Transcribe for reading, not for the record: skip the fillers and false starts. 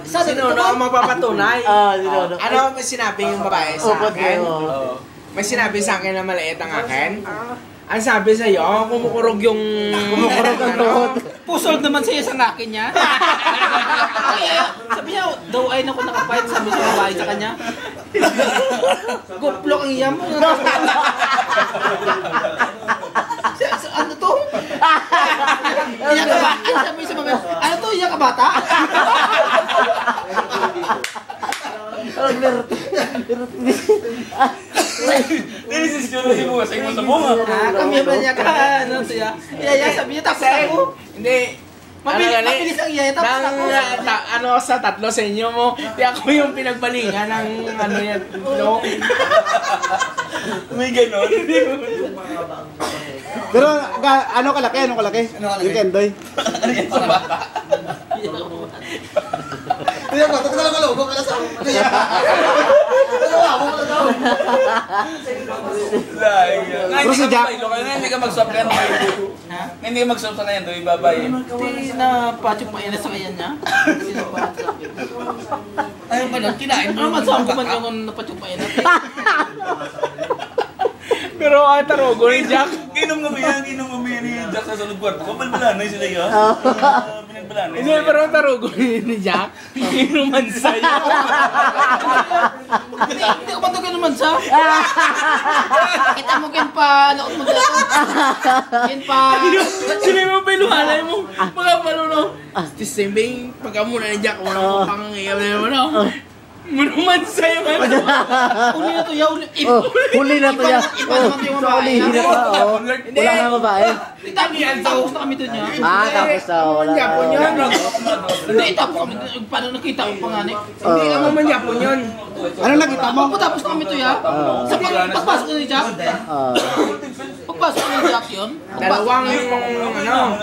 Sino ang mapapatunay? Ano sinabi yung babae sa akin? May sinabi sa akin na maliit ang akin? Ang sabi sa'yo, kumukurog yung... Kumukurog ang tuhod. Pusol naman sa'yo sa ngakin niya. Sabi niya, daw ay naku nakapahit. Sabi sa babae sa kanya. Guplok ang iyam. Ano to? Iyak ka ba? Sabi sa babae, ano to? Iyak ka bata? Ini si Jono si bunga, saya mau bunga. Kami banyak kan, ya. Iya, sabi niya tapos ako. Hindi. Mabilis ang iya, tapos ako. Ano sa tatlo sa inyo mo, di ako yung pinagbalingan ng ano yan. No? May ganon. Pero ano kalaki? Yung kendoy. Ano yan sa bata? Kaya ba, ito na lang ka sa Pero si Jack, Hindi ka mag-swap ka Hindi ka mag-swap sa kanya, doon ibabay. Hindi na pacho pa ina sa kanya niya. Ayun pa lang, kinain mo. Ano man sa man yung napacho pa ina. Pero ang tarogo ni Jack. Ginom nga ba yan ni Jack sa sunod kwarto? Kabalbalanay sila yun. Pinagbalanay. Hindi, pero ang tarogo ni Jack, inuman sa'yo. Hindi ko ba ito naman sa? Kita mo kin pa, laot mo dito. Kin pa. Sino mo pa iluhalay mo? Mga paluno. Tisembing, pagka muna ni Jack, wala ko pang ngayon na naman ako. Munuman sa'yo ka na. Uli na to ya, huli na to ya. Iba naman yung babae. Ulihin na to. Wala na babae. Tapos na kami doon niya. Tapos na wala. Japon yun. Hindi, tapos kami doon. Paano nakita ko panganay? Hindi, ang maman Japon yun. Ano nakita mo? Tapos na kami to ya. Sa pagpasok ni Jack. Pagpasok ni Jack yun. Dalawang, ano,